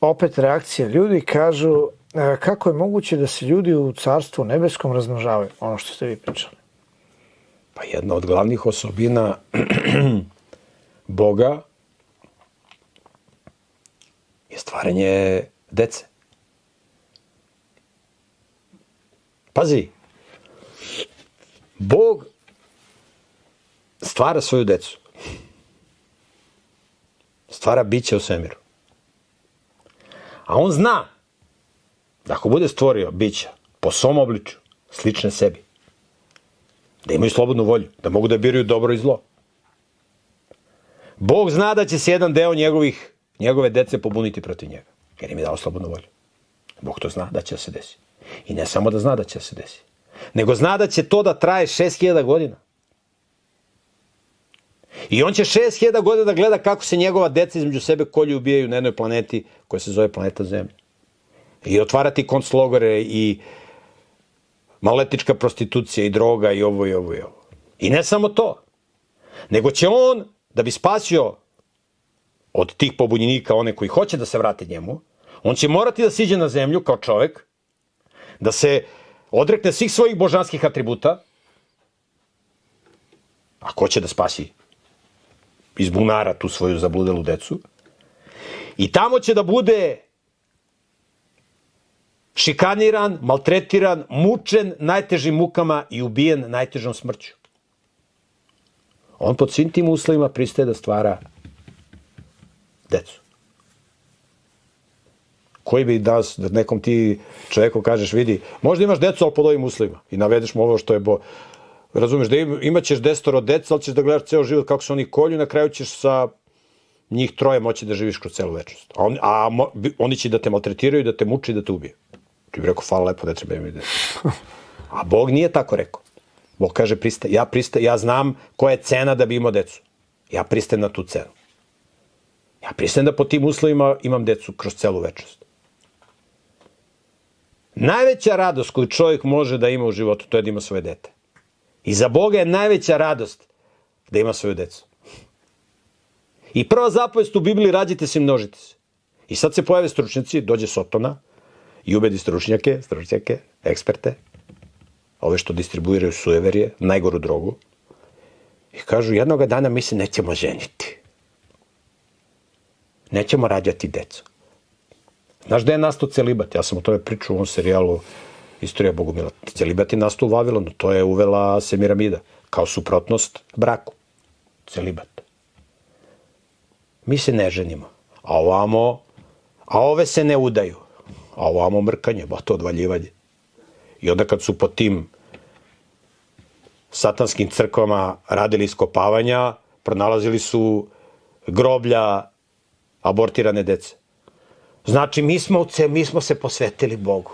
opet reakcija ljudi, kažu kako je moguće da se ljudi u Carstvu nebeskom razmnožavaju, ono što ste vi pričali. Pa jedna od glavnih osobina Boga je stvaranje dece. Pazi, Bog stvara svoju decu. Stvara biće u svemiru. A on zna da ako bude stvorio bića po svom obličju, slične sebi, da imaju slobodnu volju, da mogu da biraju dobro i zlo. Bog zna da će se jedan deo njegove dece pobuniti protiv njega, jer im je dao slobodnu volju. Bog to zna da će se desi. I ne samo da zna da će se desi, nego zna da će to da traje 6000 godina. I on će 6000 godina da gleda kako se njegova deca između sebe kolju i ubijaju na jednoj planeti koja se zove planeta Zemlja. I otvarati konclogore i maloletnička prostitucija i droga i ovo i ovo i ovo. I ne samo to, nego će on, da bi spasio od tih pobunjenika one koji hoće da se vrate njemu, on će morati da siđe na zemlju kao čovek, da se odrekne svih svojih božanskih atributa, ako hoće da spasi iz bunara tu svoju zabludelu decu, i tamo će da bude šikaniran, maltretiran, mučen najtežim mukama i ubijen najtežom smrću. On pod svim tim uslovima pristaje da stvara decu. Koji bi danas, da nekom ti čoveku kažeš, vidi, možda imaš decu, ali pod ovim uslovima. I navedeš mu ovo što je razumeš, da imaćeš 10 deca, ali ćeš da gledaš ceo život kako se oni kolju, na kraju ćeš sa njih 3 moći da živiš kroz celu večnost. A oni će da te maltretiraju, da te muče i da te ubije. Ti bi rekao, hvala lepo, ne treba imati decu. A Bog nije tako rekao. Bog kaže, ja znam koja je cena da bi imao decu. Ja pristajem na tu cenu. Ja pristajem da po tim uslovima imam decu kroz celu večnost. Najveća radost koju čovjek može da ima u životu, to je da ima svoje dete. I za Boga je najveća radost da ima svoju decu. I prva zapovest u Bibliji, rađajte se i množite se. I sad se pojave stručnjaci, dođe Sotona i ubedi stručnjake, eksperte, ove što distribuiraju sujeverje, najgoru drogu, i kažu, jednoga dana mi se nećemo ženiti. Nećemo rađati decu. Znaš da je nastao celibat? Ja sam o tome pričao u ovom serijalu Istorija Bogumila. Celibat je nastao u Vavilonu, to je uvela Semiramida, kao suprotnost braku. Celibat. Mi se ne ženimo, a ove se ne udaju, a ovamo mrkanje, to odvaljivanje. I onda kad su po tim satanskim crkvama radili iskopavanja, pronalazili su groblja abortirane dece. Znači, mi smo se posvetili Bogu.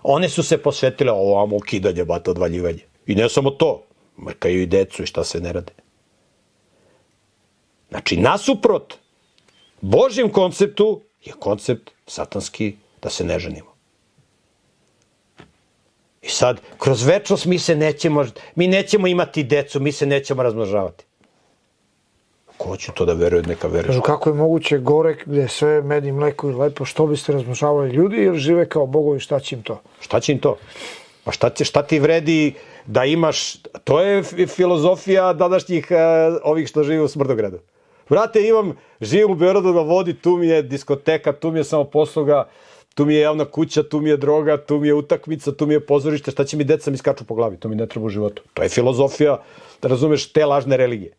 One su se posvetile ovamo ukidanje, odvaljivanje. I ne samo to, mrkaju i decu i šta se ne rade. Znači, nasuprot Božjem konceptu je koncept satanski da se ne ženimo. I sad, kroz večnost mi nećemo imati decu, mi se nećemo razmnožavati. Ko će to da veruje, neka veruje. Kažu, kako je moguće gore gde je sve med i mleko i lepo, što biste razmnožavali ljudi ili žive kao bogovi, šta će im to? Šta će im to? Pa šta ti vredi da imaš, to je filozofija današnjih ovih što žive u Smrdogradu. Brate, živim u Beogradu na vodi, tu mi je diskoteka, tu mi je samoposluga, tu mi je javna kuća, tu mi je droga, tu mi je utakmica, tu mi je pozorište, šta će mi deca mi skaču po glavi, to mi ne treba u životu. To je filozofija, da razumeš, te lažne religije.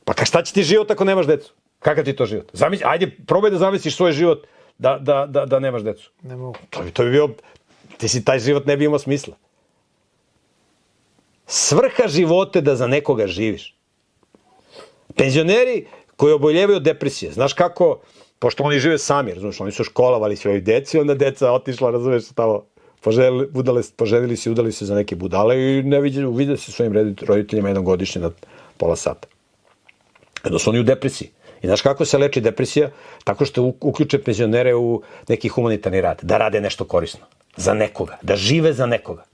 Pa šta će ti život ako nemaš decu? Kakav ti to život? Ajde, probaj da zamisliš svoj život da nemaš decu. Ne mogu. To bi bio, taj život ne bi imao smisla. Svrha života je da za nekoga živiš. Penzioneri koji oboljevaju od depresije, znaš kako, pošto oni žive sami, razumiješ, oni su školovali svojoj deci, onda deca otišla, razumiješ, tamo, poželili se, udali se za neke budale i uvide se svojim roditeljima jednom godišnje na pola sata. Kada su oni u depresiji. I znaš kako se leči depresija? Tako što uključe penzionere u neki humanitarni rad, da rade nešto korisno. Za nekoga, da žive za nekoga.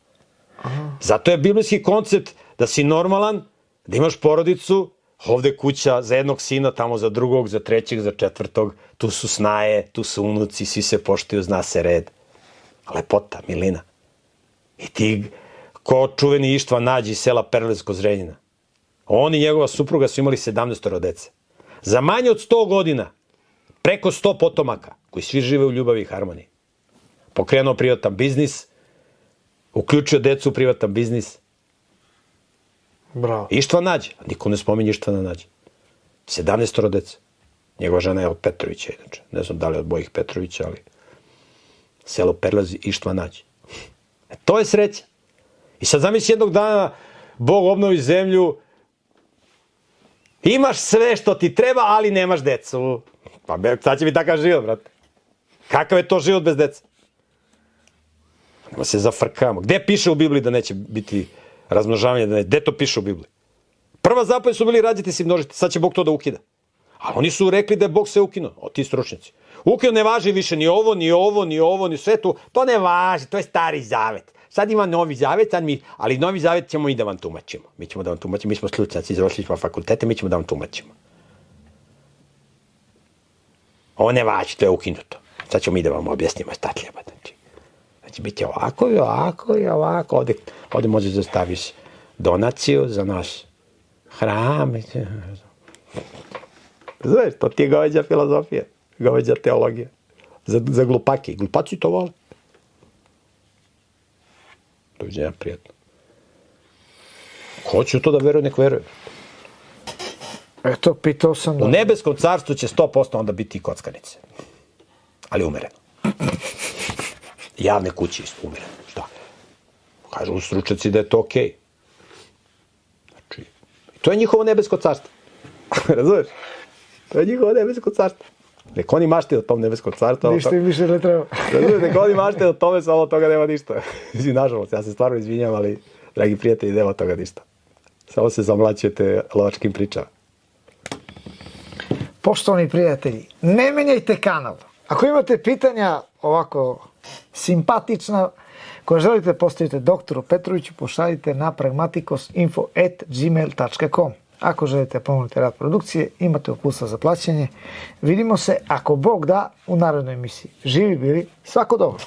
Zato je biblijski koncept da si normalan, da imaš porodicu, ovde kuća za jednog sina, tamo za drugog, za trećeg, za četvrtog, tu su snaje, tu su unuci, svi se poštuju, zna se red. Lepota, milina. I ti, ko čuveni Ištvan Nađi iz sela Perlez kod Zrenjina. On i njegova supruga su imali 17 dece. Za manje od 100 godina, preko 100 potomaka, koji svi žive u ljubavi i harmoniji. Pokrenuo privatan biznis, uključio decu u privatan biznis. Bravo. Ištvan Nađi, niko ne spominje Ištvana Nađi. 17 dece. Njegova žena je od Petrovića, inače. Ne znam da li od Bojih Petrovića, ali selo Perlazi, Ištvan Nađi. To je sreća. I sad zamisli jednog dana Bog obnovi zemlju, imaš sve što ti treba, ali nemaš decu. Pa sad će mi takav život, brate. Kakav je to život bez dece? Nema se zafrkamo. Gde piše u Bibliji da neće biti razmnožavanje? Gde to piše u Bibliji? Prva zapoved su bili rađati se i množiti. Sad će Bog to da ukida. A oni su rekli da je Bog sve ukinuo. Ti stručnjaci. Ukinuo ne važi više ni ovo, ni ovo, ni ovo, ni sve to. To ne važi, to je stari zavet. Sad ima novi zavet, ali novi zavet ćemo i da vam tumačimo. Mi ćemo da vam tumačimo, mi smo slučajci, završili smo fakultete, mi ćemo da vam tumačimo. Ovo ne važi, to je ukinuto. Sad ćemo i da vam objasnimo statljama. Znači, biti ovako i ovako i ovako. Ovde možeš da staviš donaciju za naš hram. Znaš, to ti je goveđa filozofija, goveđa teologija. Za glupake. Glupaci to vole. Doviđenja, prijatno. Hoću to da veruje, nek veruje. Eto, pitao sam da... U nebeskom carstvu će 100% onda biti i kockanice. Ali umereno. Javne kuće isto umereno. Šta? Kažu stručnjaci da je to okej. Znači, to je njihovo nebesko carstvo. Razumeš? To je njihovo nebesko carstvo. Nek oni mašte o tom nebeskom carstvu. Ništa im više ne treba. Razumeš, nek oni mašte o tome, samo od toga nema ništa. Nažalost, ja se stvarno izvinjam, ali, dragi prijatelji, nema od toga ništa. Samo se zamlaćujete lovačkim pričama. Poštovani prijatelji, ne menjajte kanal. Ako imate pitanja ovako simpatična koje želite postavite doktoru Petroviću, pošaljite na pragmatikosinfo@gmail.com. Ako želite pomoći rad produkcije, imate uputstva za plaćanje. Vidimo se, ako Bog da, u narednoj emisiji. Živi bili, svako dobro.